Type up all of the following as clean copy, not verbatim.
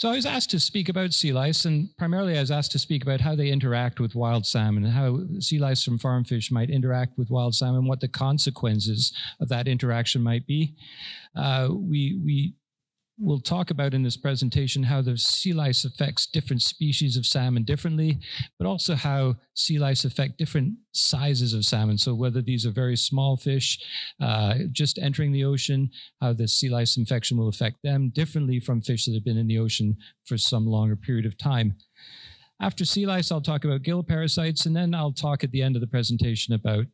So I was asked to speak about sea lice, and primarily I was asked to speak about how they interact with wild salmon and how sea lice from farm fish might interact with wild salmon, what the consequences of that interaction might be. We'll talk about in this presentation how the sea lice affects different species of salmon differently, but also how sea lice affect different sizes of salmon. So whether these are very small fish just entering the ocean, how the sea lice infection will affect them differently from fish that have been in the ocean for some longer period of time. After sea lice, I'll talk about gill parasites, and then I'll talk at the end of the presentation about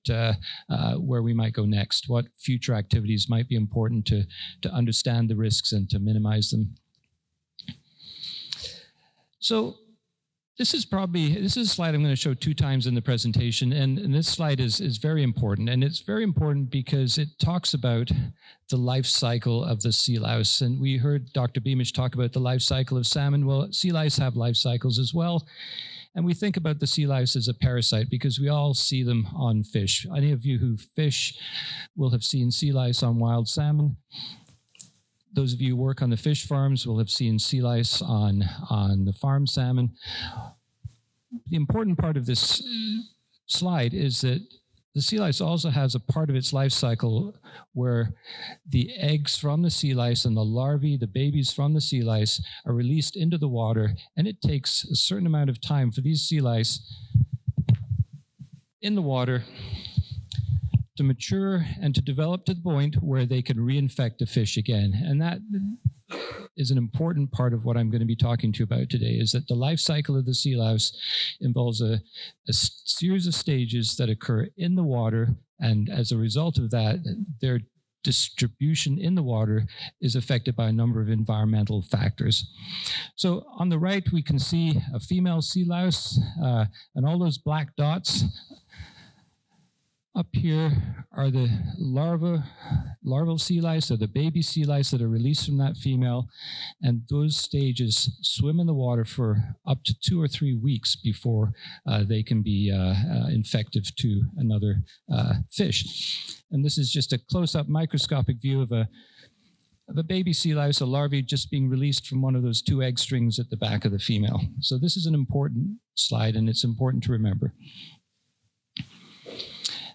where we might go next, what future activities might be important to understand the risks and to minimize them. So this is a slide I'm going to show 2 times in the presentation, and this slide is very important, and it's very important because it talks about the life cycle of the sea louse. And we heard Dr. Beamish talk about the life cycle of salmon. Well, sea lice have life cycles as well. And we think about the sea lice as a parasite because we all see them on fish. Any of you who fish will have seen sea lice on wild salmon. Those of you who work on the fish farms will have seen sea lice on the farm salmon. The important part of this slide is that the sea lice also has a part of its life cycle where the eggs from the sea lice and the larvae, the babies from the sea lice, are released into the water, and it takes a certain amount of time for these sea lice in the water to mature and to develop to the point where they can reinfect the fish again. And that is an important part of what I'm going to be talking to you about today, is that the life cycle of the sea louse involves a series of stages that occur in the water, and as a result of that, their distribution in the water is affected by a number of environmental factors. So on the right, we can see a female sea louse, and all those black dots up here are the larval sea lice, or the baby sea lice that are released from that female, and those stages swim in the water for up to 2 or 3 weeks before they can be infective to another fish. And this is just a close-up microscopic view of a baby sea lice, a larvae just being released from one of those 2 egg strings at the back of the female. So this is an important slide, and it's important to remember.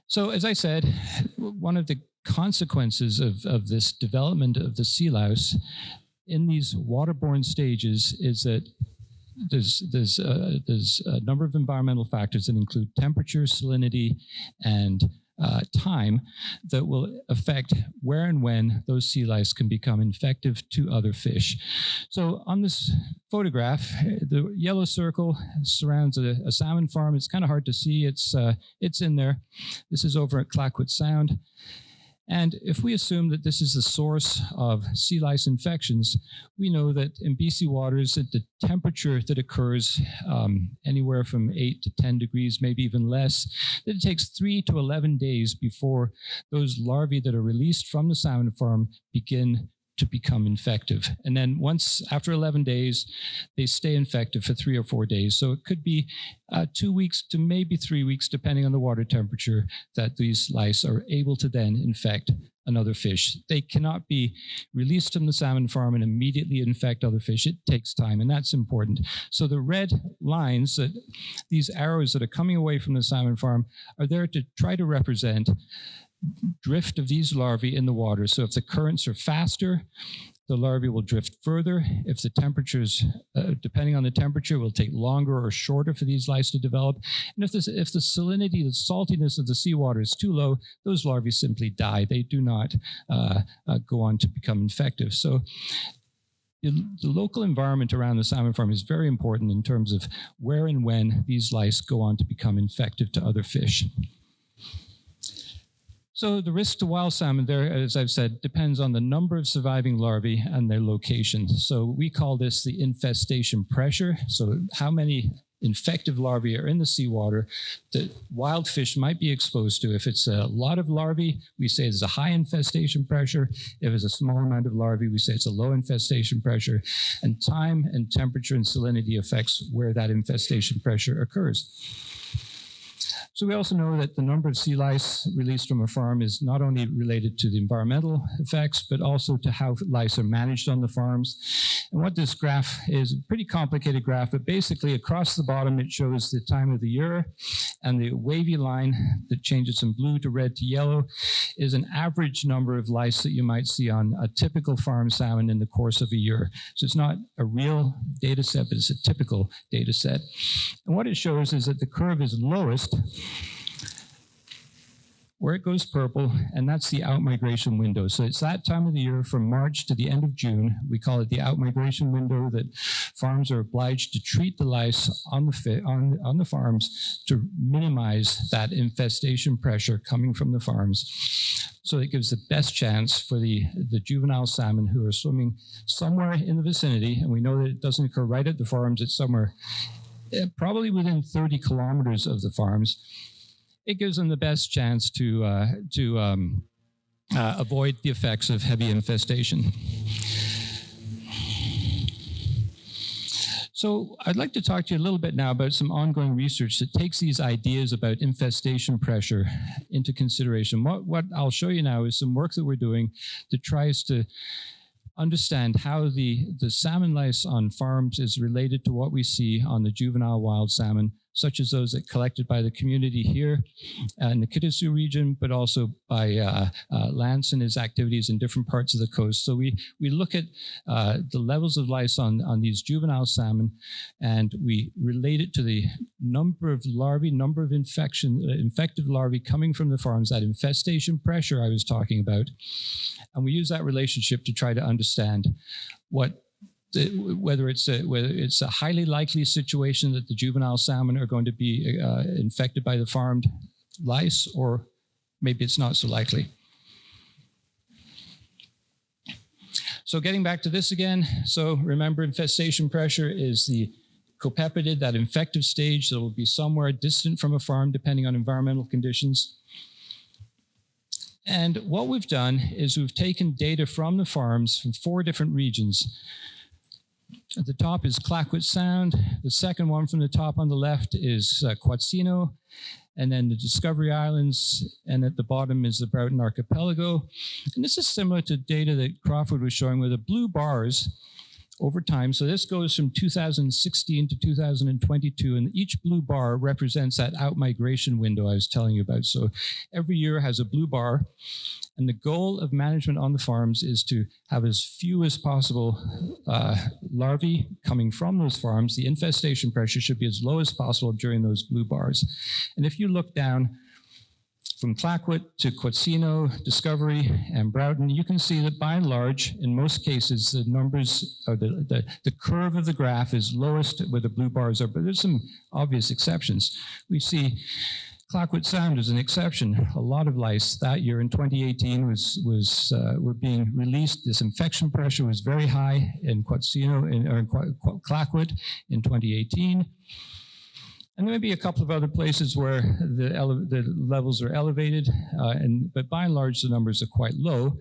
So as I said, one of the consequences of this development of the sea louse in these waterborne stages is that there's a number of environmental factors that include temperature, salinity, and time that will affect where and when those sea lice can become infective to other fish. So on this photograph, the yellow circle surrounds a salmon farm. It's kind of hard to see. It's in there. This is over at Clayoquot Sound. And if we assume that this is the source of sea lice infections, we know that in BC waters, at the temperature that occurs anywhere from 8 to 10 degrees, maybe even less, that it takes 3 to 11 days before those larvae that are released from the salmon farm begin to become infective. And then once, after 11 days, they stay infective for 3 or 4 days. So it could be 2 weeks to maybe 3 weeks, depending on the water temperature, that these lice are able to then infect another fish. They cannot be released from the salmon farm and immediately infect other fish. It takes time, and that's important. So the red lines, these arrows that are coming away from the salmon farm, are there to try to represent drift of these larvae in the water. So if the currents are faster, the larvae will drift further. If the temperatures, depending on the temperature, will take longer or shorter for these lice to develop. And if the salinity, the saltiness of the seawater is too low, those larvae simply die. They do not go on to become infective. So the local environment around the salmon farm is very important in terms of where and when these lice go on to become infective to other fish. So the risk to wild salmon there, as I've said, depends on the number of surviving larvae and their location. So we call this the infestation pressure. So how many infective larvae are in the seawater that wild fish might be exposed to. If it's a lot of larvae, we say there's a high infestation pressure. If it's a small amount of larvae, we say it's a low infestation pressure. And time and temperature and salinity affects where that infestation pressure occurs. So we also know that the number of sea lice released from a farm is not only related to the environmental effects, but also to how lice are managed on the farms. And what this graph is, a pretty complicated graph, but basically across the bottom it shows the time of the year, and the wavy line that changes from blue to red to yellow is an average number of lice that you might see on a typical farm salmon in the course of a year. So it's not a real data set, but it's a typical data set. And what it shows is that the curve is lowest where it goes purple, and that's the outmigration window. So it's that time of the year from March to the end of June. We call it the outmigration window, that farms are obliged to treat the lice on the farms to minimize that infestation pressure coming from the farms. So it gives the best chance for the juvenile salmon who are swimming somewhere in the vicinity, and we know that it doesn't occur right at the farms, it's somewhere probably within 30 kilometers of the farms. It gives them the best chance to avoid the effects of heavy infestation. So I'd like to talk to you a little bit now about some ongoing research that takes these ideas about infestation pressure into consideration. What I'll show you now is some work that we're doing that tries to understand how the salmon lice on farms is related to what we see on the juvenile wild salmon, such as those that collected by the community here in the Kitasoo region, but also by Lance and his activities in different parts of the coast. So we look at the levels of lice on these juvenile salmon, and we relate it to the number of larvae, number of infective larvae coming from the farms, that infestation pressure I was talking about. And we use that relationship to try to understand whether it's a highly likely situation that the juvenile salmon are going to be infected by the farmed lice, or maybe it's not so likely. So getting back to this again, so remember, infestation pressure is the copepetid, that infective stage that will be somewhere distant from a farm depending on environmental conditions. And what we've done is we've taken data from the farms from 4 different regions. At the top is Clayoquot Sound. The second one from the top on the left is Quatsino, and then the Discovery Islands, and at the bottom is the Broughton Archipelago. And this is similar to data that Crawford was showing, with the blue bars over time. So this goes from 2016 to 2022, and each blue bar represents that outmigration window I was telling you about. So every year has a blue bar, and the goal of management on the farms is to have as few as possible larvae coming from those farms. The infestation pressure should be as low as possible during those blue bars. And if you look down from Clayoquot to Quatsino, Discovery, and Broughton, you can see that by and large, in most cases, the numbers, or the curve of the graph is lowest where the blue bars are, but there's some obvious exceptions. We see Clayoquot Sound is an exception. A lot of lice that year in 2018 were being released. This infection pressure was very high in Quatsino, or in Clayoquot in 2018. And there may be a couple of other places where the levels are elevated, but by and large, the numbers are quite low.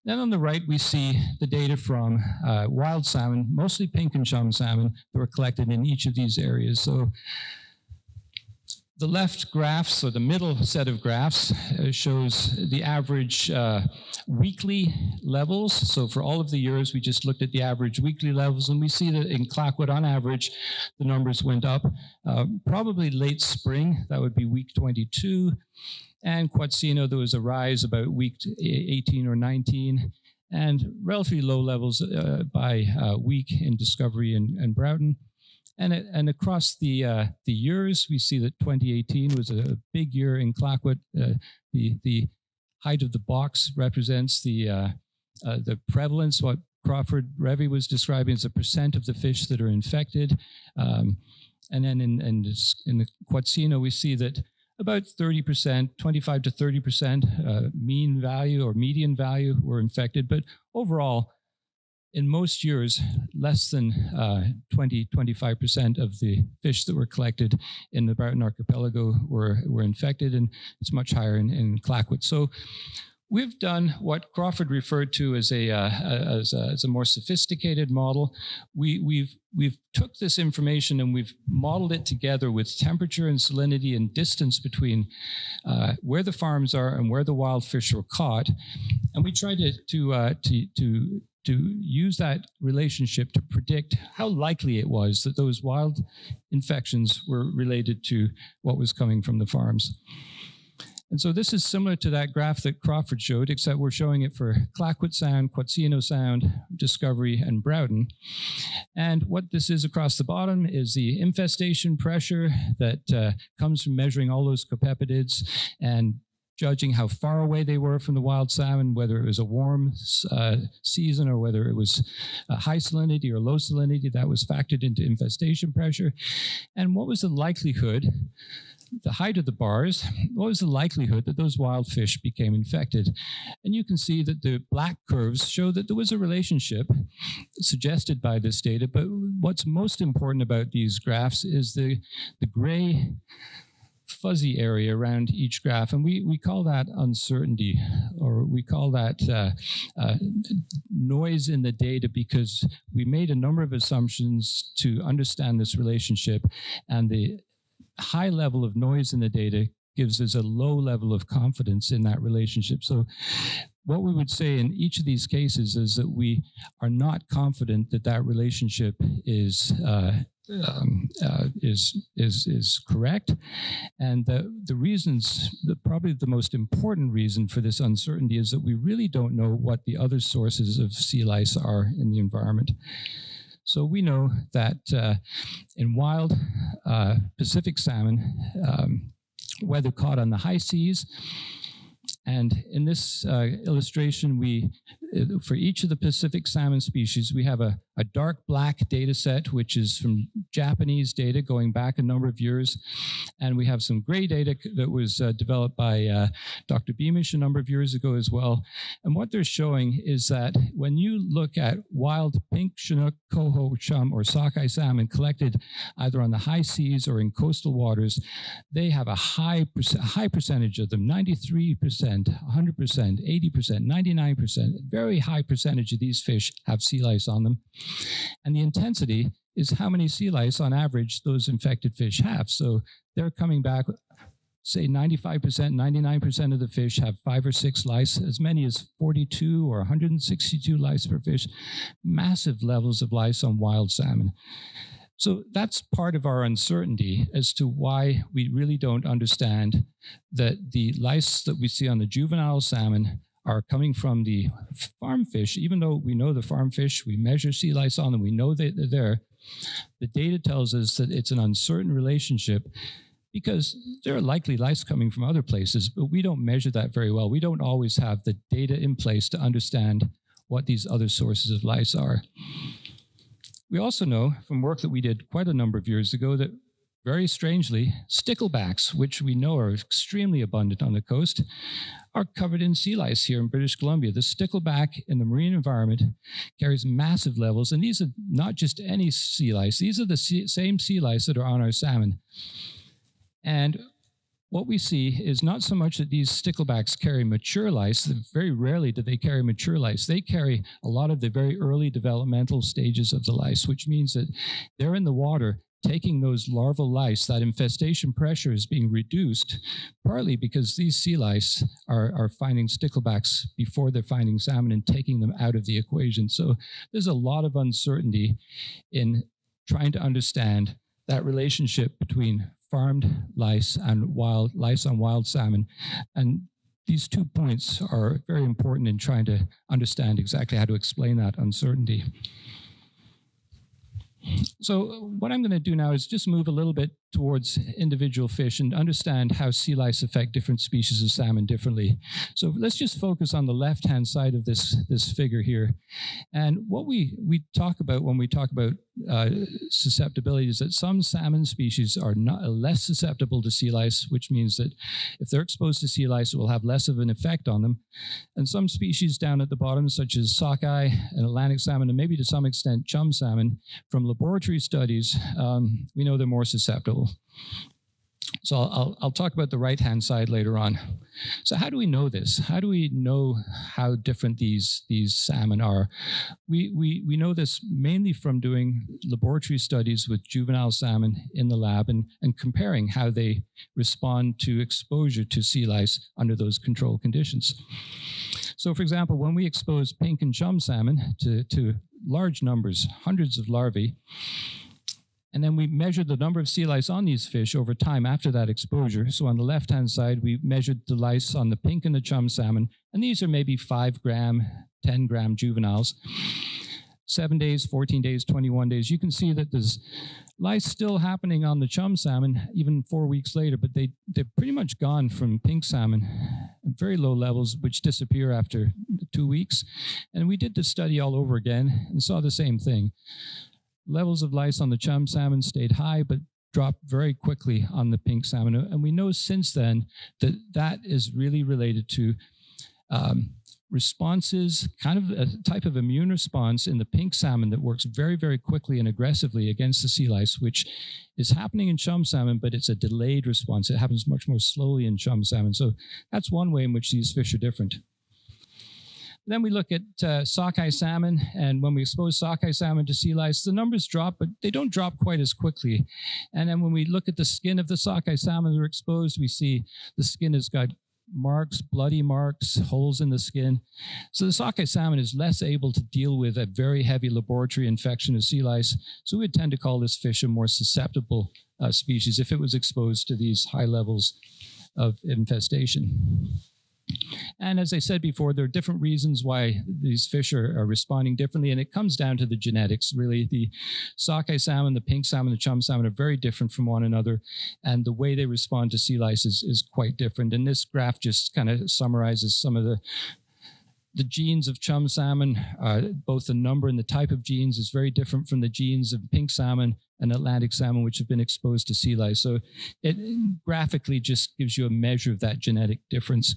Then on the right, we see the data from wild salmon, mostly pink and chum salmon, that were collected in each of these areas. So the left graphs, or the middle set of graphs, shows the average weekly levels. So for all of the years, we just looked at the average weekly levels, and we see that in Clayoquot, on average, the numbers went up probably late spring. That would be week 22. And Quatsino, there was a rise about week 18 or 19, and relatively low levels by week in Discovery and Broughton. And across the years, we see that 2018 was a big year in Clayoquot. The height of the box represents the prevalence, what Crawford Revy was describing as the percent of the fish that are infected. And then in the Quatsino, we see that about 30%, 25 to 30% mean value or median value were infected. But overall, in most years, less than 25% of the fish that were collected in the Broughton Archipelago were infected, and it's much higher in Clayoquot. So we've done what Crawford referred to as a more sophisticated model. We've took this information and we've modeled it together with temperature and salinity and distance between where the farms are and where the wild fish were caught, and we tried to to use that relationship to predict how likely it was that those wild infections were related to what was coming from the farms. And so this is similar to that graph that Crawford showed, except we're showing it for Clayoquot Sound, Quatsino Sound, Discovery, and Broughton. And what this is across the bottom is the infestation pressure that comes from measuring all those copeptids and judging how far away they were from the wild salmon, whether it was a warm season or whether it was a high salinity or low salinity. That was factored into infestation pressure. And what was the likelihood, the height of the bars, what was the likelihood that those wild fish became infected? And you can see that the black curves show that there was a relationship suggested by this data, but what's most important about these graphs is the gray fuzzy area around each graph, and we call that uncertainty, or we call that noise in the data, because we made a number of assumptions to understand this relationship, and the high level of noise in the data gives us a low level of confidence in that relationship. So what we would say in each of these cases is that we are not confident that that relationship is correct, and the reasons, probably the most important reason for this uncertainty is that we really don't know what the other sources of sea lice are in the environment. So we know that in wild Pacific salmon, whether caught on the high seas, and in this illustration, for each of the Pacific salmon species, we have a dark black data set, which is from Japanese data going back a number of years. And we have some gray data that was developed by Dr. Beamish a number of years ago as well. And what they're showing is that when you look at wild pink Chinook, coho, chum, or sockeye salmon collected either on the high seas or in coastal waters, they have a high percentage of them, 93%, 100%, 80%, 99%, very high percentage of these fish have sea lice on them. And the intensity is how many sea lice on average those infected fish have. So they're coming back, say 95%, 99% of the fish have 5 or 6 lice, as many as 42 or 162 lice per fish, massive levels of lice on wild salmon. So that's part of our uncertainty as to why we really don't understand that the lice that we see on the juvenile salmon are coming from the farm fish. Even though we know the farm fish, we measure sea lice on them, we know that they're there, the data tells us that it's an uncertain relationship because there are likely lice coming from other places, but we don't measure that very well. We don't always have the data in place to understand what these other sources of lice are. We also know from work that we did quite a number of years ago that, very strangely, sticklebacks, which we know are extremely abundant on the coast, are covered in sea lice here in British Columbia. The stickleback in the marine environment carries massive levels, and these are not just any sea lice. These are the same sea lice that are on our salmon. And what we see is not so much that these sticklebacks carry mature lice. Very rarely do they carry mature lice. They carry a lot of the very early developmental stages of the lice, which means that they're in the water taking those larval lice. That infestation pressure is being reduced, partly because these sea lice are finding sticklebacks before they're finding salmon and taking them out of the equation. So there's a lot of uncertainty in trying to understand that relationship between farmed lice and lice on wild salmon. And these 2 points are very important in trying to understand exactly how to explain that uncertainty. So what I'm going to do now is just move a little bit towards individual fish and understand how sea lice affect different species of salmon differently. So let's just focus on the left-hand side of this figure here. And what we talk about when we talk about susceptibility is that some salmon species are less susceptible to sea lice, which means that if they're exposed to sea lice, it will have less of an effect on them. And some species down at the bottom, such as sockeye and Atlantic salmon, and maybe to some extent chum salmon, from laboratory studies, we know they're more susceptible. So I'll talk about the right-hand side later on. So how do we know this? How do we know how different these salmon are? We know this mainly from doing laboratory studies with juvenile salmon in the lab and comparing how they respond to exposure to sea lice under those control conditions. So for example, when we expose pink and chum salmon to large numbers, hundreds of larvae, and then we measured the number of sea lice on these fish over time after that exposure. So on the left-hand side, we measured the lice on the pink and the chum salmon, and these are maybe 5 gram, 10 gram juveniles. 7 days, 14 days, 21 days. You can see that there's lice still happening on the chum salmon even 4 weeks later, but they're pretty much gone from pink salmon at very low levels, which disappear after 2 weeks. And we did the study all over again and saw the same thing. Levels of lice on the chum salmon stayed high, but dropped very quickly on the pink salmon. And we know since then that that is really related to responses, kind of a type of immune response in the pink salmon that works very, very quickly and aggressively against the sea lice, which is happening in chum salmon, but it's a delayed response. It happens much more slowly in chum salmon. So that's one way in which these fish are different. Then we look at sockeye salmon, and when we expose sockeye salmon to sea lice, the numbers drop, but they don't drop quite as quickly. And then when we look at the skin of the sockeye salmon that are exposed, we see the skin has got marks, bloody marks, holes in the skin. So the sockeye salmon is less able to deal with a very heavy laboratory infection of sea lice. So we would tend to call this fish a more susceptible species if it was exposed to these high levels of infestation. And as I said before, there are different reasons why these fish are responding differently, and it comes down to the genetics, really. The sockeye salmon, the pink salmon, the chum salmon are very different from one another, and the way they respond to sea lice is quite different. And this graph just kind of summarizes some of the genes of chum salmon. Both the number and the type of genes is very different from the genes of pink salmon and Atlantic salmon, which have been exposed to sea lice. So it graphically just gives you a measure of that genetic difference.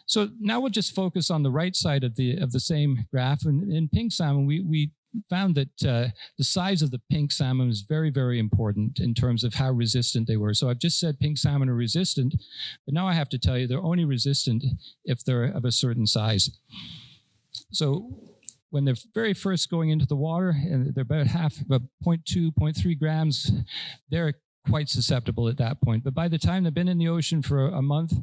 So now we'll just focus on the right side of the same graph. And in pink salmon, we found that the size of the pink salmon was very, very important in terms of how resistant they were. So I've just said pink salmon are resistant, but now I have to tell you they're only resistant if they're of a certain size. So when they're very first going into the water, and they're about 0.2, 0.3 grams, they're quite susceptible at that point. But by the time they've been in the ocean for a month,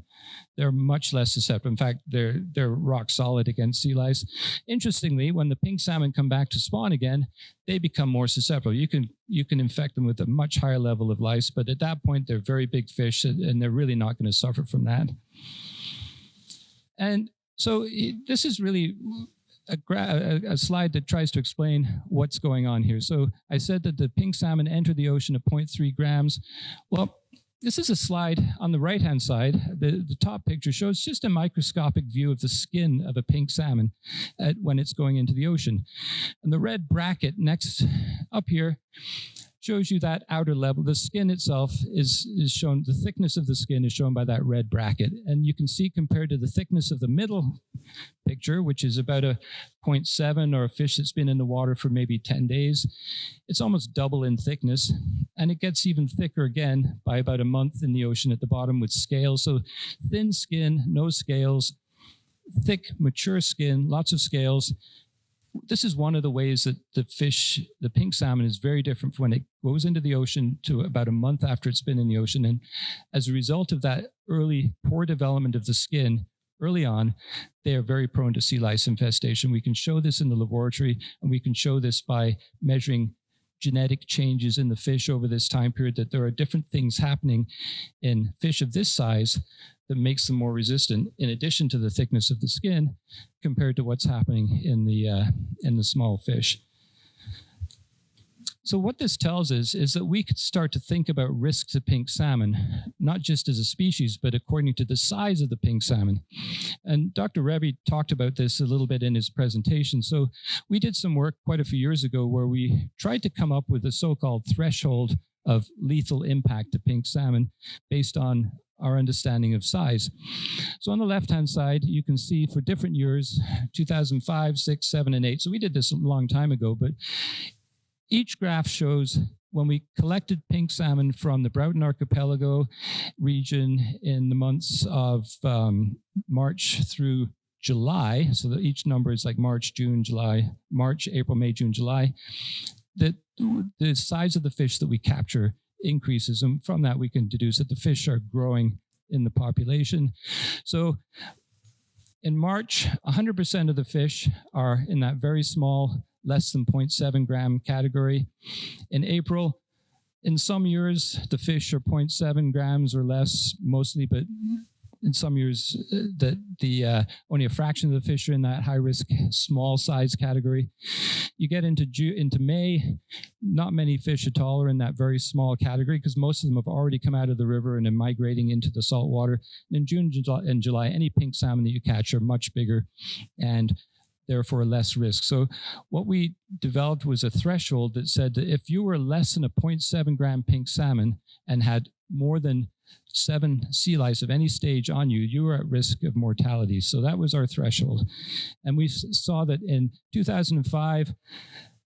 they're much less susceptible. In fact, they're rock solid against sea lice. Interestingly, when the pink salmon come back to spawn again, they become more susceptible. You can infect them with a much higher level of lice, but at that point, they're very big fish, and they're really not going to suffer from that. And so this is really a slide that tries to explain what's going on here. So I said that the pink salmon enter the ocean at 0.3 grams. Well, this is a slide on the right-hand side. The top picture shows just a microscopic view of the skin of a pink salmon when it's going into the ocean. And the red bracket next up here shows you that outer level. The skin itself is shown, the thickness of the skin is shown by that red bracket. And you can see compared to the thickness of the middle picture, which is about a 0.7, or a fish that's been in the water for maybe 10 days, it's almost double in thickness. And it gets even thicker again by about a month in the ocean at the bottom with scales. So thin skin, no scales, thick, mature skin, lots of scales. This is one of the ways that the pink salmon is very different from when it goes into the ocean to about a month after it's been in the ocean. And as a result of that early poor development of the skin early on, they are very prone to sea lice infestation. We can show this in the laboratory, and we can show this by measuring genetic changes in the fish over this time period, that there are different things happening in fish of this size that makes them more resistant, in addition to the thickness of the skin, compared to what's happening in the small fish. So what this tells us is that we could start to think about risks to pink salmon, not just as a species, but according to the size of the pink salmon. And Dr. Revy talked about this a little bit in his presentation. So we did some work quite a few years ago where we tried to come up with a so-called threshold of lethal impact to pink salmon based on our understanding of size. So on the left-hand side, you can see for different years, 2005, 6, 7, and 8. So we did this a long time ago, but each graph shows when we collected pink salmon from the Broughton Archipelago region in the months of March through July, so that each number is like March, June, July, March, April, May, June, July, that the size of the fish that we capture increases, and from that we can deduce that the fish are growing in the population. So in March, 100% of the fish are in that very small, less than 0.7 gram category. In April, in some years, the fish are 0.7 grams or less, mostly, but in some years, only a fraction of the fish are in that high-risk, small size category. You get into May, not many fish at all are in that very small category because most of them have already come out of the river and are migrating into the salt water. And in June and July, any pink salmon that you catch are much bigger and therefore less risk. So what we developed was a threshold that said that if you were less than a 0.7 gram pink salmon and had more than 7 sea lice of any stage on you, you were at risk of mortality. So that was our threshold. And we saw that in 2005,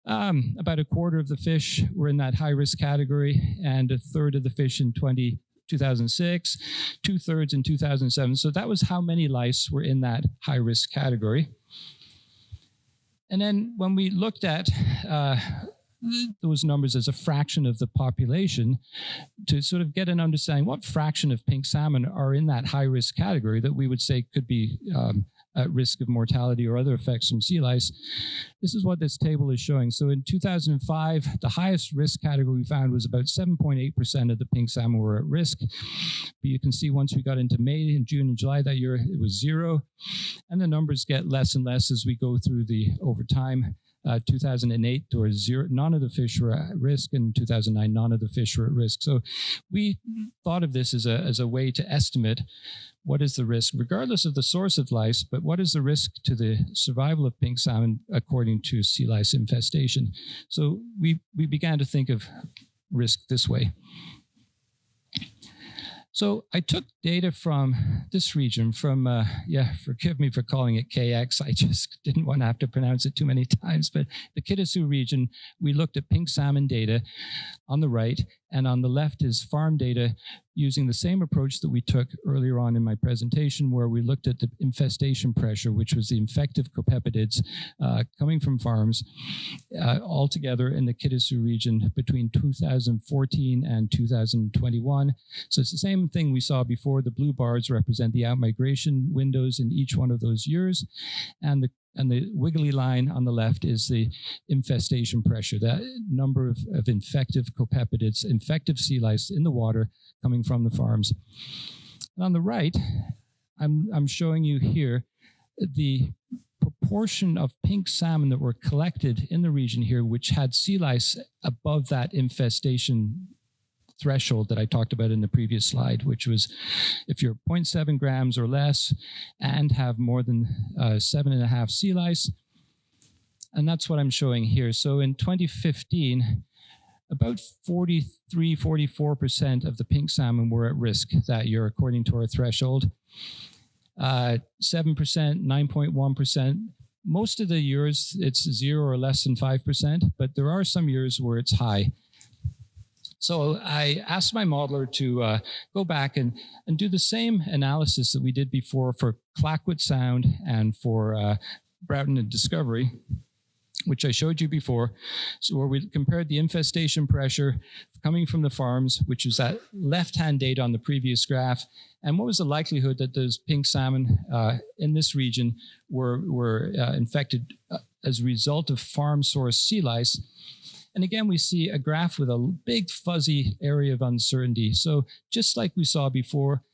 about a quarter of the fish were in that high-risk category, and a third of the fish in 2006, 2/3 in 2007. So that was how many lice were in that high-risk category. And then when we looked at those numbers as a fraction of the population to sort of get an understanding what fraction of pink salmon are in that high-risk category that we would say could be at risk of mortality or other effects from sea lice. This is what this table is showing. So in 2005, the highest risk category we found was about 7.8% of the pink salmon were at risk. But you can see once we got into May and June and July that year, it was 0. And the numbers get less and less as we go through over time. 2008, there were 0, none of the fish were at risk. In 2009, none of the fish were at risk. So we thought of this as a way to estimate what is the risk, regardless of the source of lice, but what is the risk to the survival of pink salmon according to sea lice infestation. So we began to think of risk this way. So I took data from this region, forgive me for calling it KX, I just didn't want to have to pronounce it too many times, but the Kitasoo region, we looked at pink salmon data on the right, and on the left is farm data using the same approach that we took earlier on in my presentation, where we looked at the infestation pressure, which was the infective copeptids coming from farms all together in the Kitasoo region between 2014 and 2021. So it's the same thing we saw before. The blue bars represent the outmigration windows in each one of those years, and the wiggly line on the left is the infestation pressure, that number of infective copeptids, infective sea lice in the water coming from the farms. And on the right, I'm showing you here the proportion of pink salmon that were collected in the region here, which had sea lice above that infestation threshold that I talked about in the previous slide, which was if you're 0.7 grams or less and have more than 7.5 sea lice. And that's what I'm showing here. So in 2015, about 44% of the pink salmon were at risk that year, according to our threshold. 7%, 9.1%. Most of the years, it's 0 or less than 5%, but there are some years where it's high. So I asked my modeler to go back and do the same analysis that we did before for Clayoquot Sound and for Broughton and Discovery, which I showed you before. So where we compared the infestation pressure coming from the farms, which was that left-hand data on the previous graph, and what was the likelihood that those pink salmon in this region were infected as a result of farm-sourced sea lice. And again, we see a graph with a big fuzzy area of uncertainty. So just like we saw before,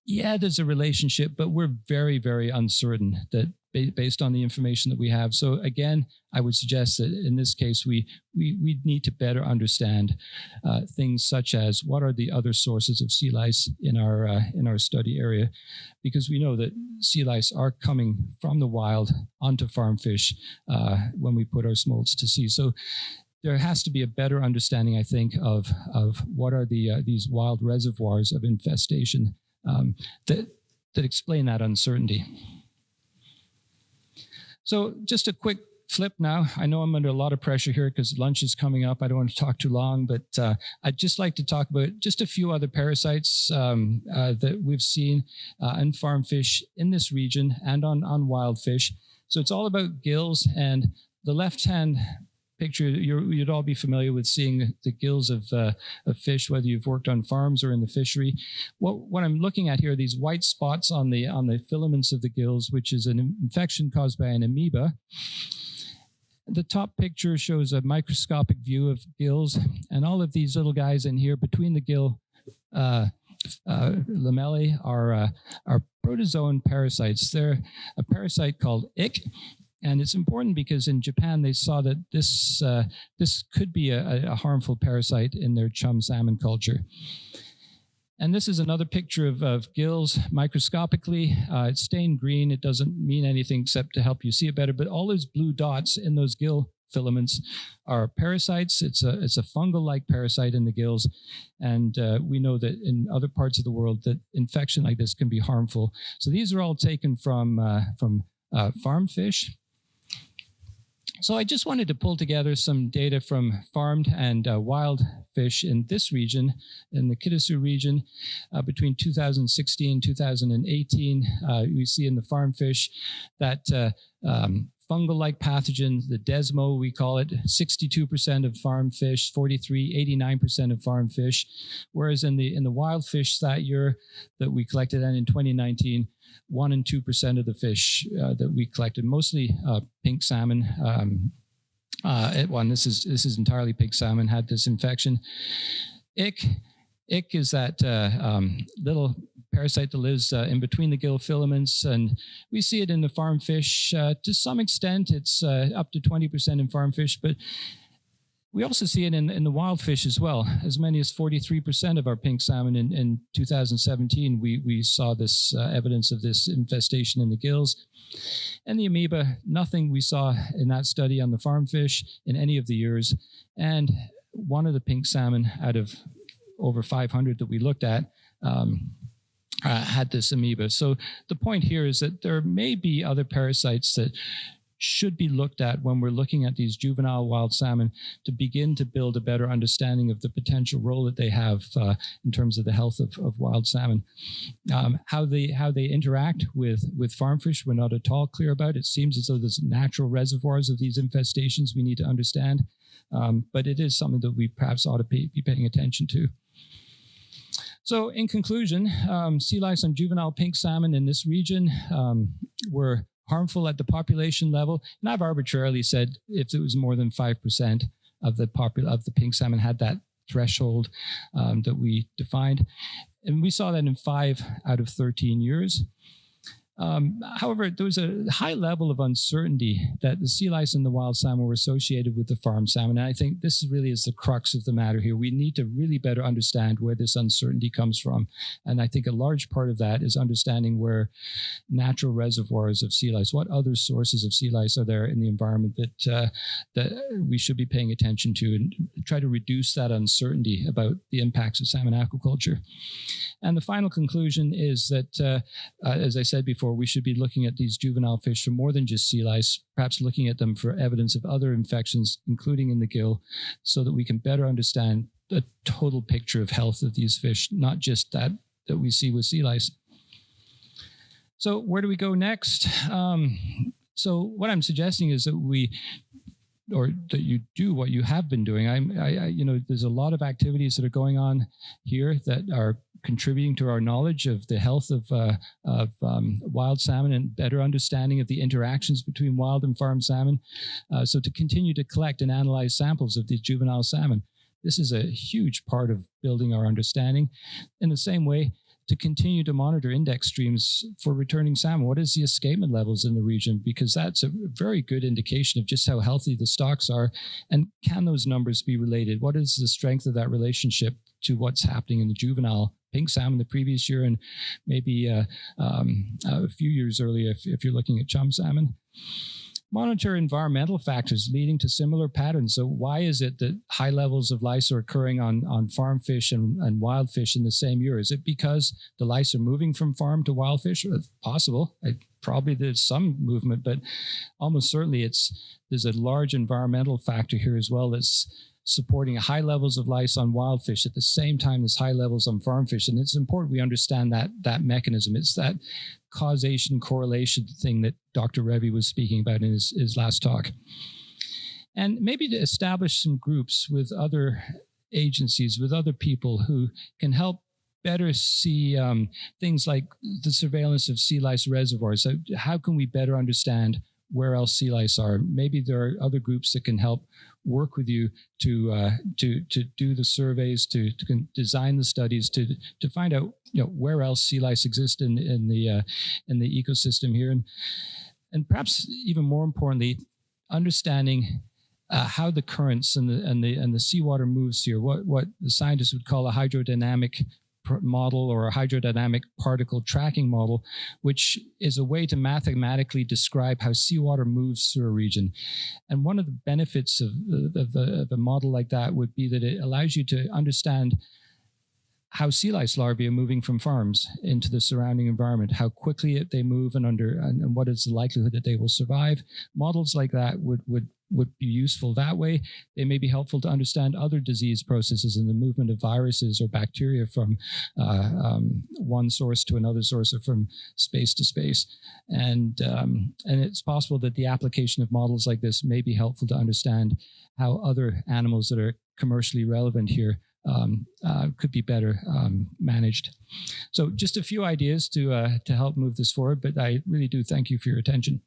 yeah, there's a relationship, but we're very, very uncertain that based on the information that we have. So again, I would suggest that in this case, we need to better understand things such as what are the other sources of sea lice in our study area, because we know that sea lice are coming from the wild onto farm fish when we put our smolts to sea. So there has to be a better understanding, I think, of what are these wild reservoirs of infestation that explain that uncertainty. So just a quick flip now. I know I'm under a lot of pressure here because lunch is coming up. I don't want to talk too long, but I'd just like to talk about just a few other parasites that we've seen in farm fish in this region and on wild fish. So it's all about gills, and the left-hand picture, you'd all be familiar with seeing the gills of fish, whether you've worked on farms or in the fishery. What I'm looking at here are these white spots on the filaments of the gills, which is an infection caused by an amoeba. The top picture shows a microscopic view of gills, and all of these little guys in here between the gill lamellae are protozoan parasites. They're a parasite called ick, and it's important because in Japan they saw that this could be a harmful parasite in their chum salmon culture. And this is another picture of gills microscopically. It's stained green. It doesn't mean anything except to help you see it better. But all those blue dots in those gill filaments are parasites. It's a fungal-like parasite in the gills. And we know that in other parts of the world that infection like this can be harmful. So these are all taken from farm fish. So I just wanted to pull together some data from farmed and wild fish in this region, in the Kitasoo region, between 2016 and 2018. We see in the farm fish that fungal-like pathogen, the desmo, we call it, 62% of farm fish, 89% of farm fish. Whereas in the wild fish that year that we collected, and in 2019, 1 and 2% of the fish that we collected, mostly pink salmon. This is entirely pink salmon, had this infection. Ick is that little parasite that lives in between the gill filaments, and we see it in the farm fish to some extent. It's up to 20% in farm fish, but we also see it in the wild fish as well. As many as 43% of our pink salmon in 2017, we saw this evidence of this infestation in the gills. And the amoeba, nothing we saw in that study on the farm fish in any of the years. And one of the pink salmon out of over 500 that we looked at had this amoeba. So the point here is that there may be other parasites that should be looked at when we're looking at these juvenile wild salmon to begin to build a better understanding of the potential role that they have in terms of the health of wild salmon. How they interact with farm fish, we're not at all clear about. It seems as though there's natural reservoirs of these infestations we need to understand, but it is something that we perhaps ought to be paying attention to. So in conclusion, sea lice on juvenile pink salmon in this region were harmful at the population level, and I've arbitrarily said if it was more than 5% of the pink salmon had that threshold that we defined, and we saw that in 5 out of 13 years. However, there was a high level of uncertainty that the sea lice and the wild salmon were associated with the farm salmon. And I think this really is the crux of the matter here. We need to really better understand where this uncertainty comes from. And I think a large part of that is understanding where natural reservoirs of sea lice, what other sources of sea lice are there in the environment that we should be paying attention to, and try to reduce that uncertainty about the impacts of salmon aquaculture. And the final conclusion is that, as I said before, we should be looking at these juvenile fish for more than just sea lice, perhaps looking at them for evidence of other infections, including in the gill, so that we can better understand the total picture of health of these fish, not just that we see with sea lice. So where do we go next? So what I'm suggesting is that that you do what you have been doing. There's a lot of activities that are going on here that are contributing to our knowledge of the health of wild salmon and better understanding of the interactions between wild and farm salmon. So to continue to collect and analyze samples of these juvenile salmon, this is a huge part of building our understanding. In the same way, to continue to monitor index streams for returning salmon. What is the escapement levels in the region? Because that's a very good indication of just how healthy the stocks are. And can those numbers be related? What is the strength of that relationship to what's happening in the juvenile pink salmon the previous year and maybe a few years earlier if you're looking at chum salmon? Monitor environmental factors leading to similar patterns. So why is it that high levels of lice are occurring on farm fish and wild fish in the same year? Is it because the lice are moving from farm to wild fish? It's possible. Probably there's some movement, but almost certainly there's a large environmental factor here as well that's supporting high levels of lice on wild fish at the same time as high levels on farm fish. And it's important we understand that mechanism. It's that causation correlation thing that Dr. Revy was speaking about in his last talk. and maybe to establish some groups with other agencies, with other people who can help better see things like the surveillance of sea lice reservoirs. So how can we better understand where else sea lice are? Maybe there are other groups that can help work with you to do the surveys, to design the studies, to find out where else sea lice exist in the ecosystem here, and perhaps even more importantly, understanding how the currents and the seawater moves here. What the scientists would call a hydrodynamic model or a hydrodynamic particle tracking model, which is a way to mathematically describe how seawater moves through a region. And one of the benefits of a model like that would be that it allows you to understand how sea lice larvae are moving from farms into the surrounding environment, how quickly they move, and what is the likelihood that they will survive. Models like that would be useful that way. They may be helpful to understand other disease processes and the movement of viruses or bacteria from one source to another source or from space to space. And it's possible that the application of models like this may be helpful to understand how other animals that are commercially relevant here could be better managed. So just a few ideas to help move this forward, but I really do thank you for your attention.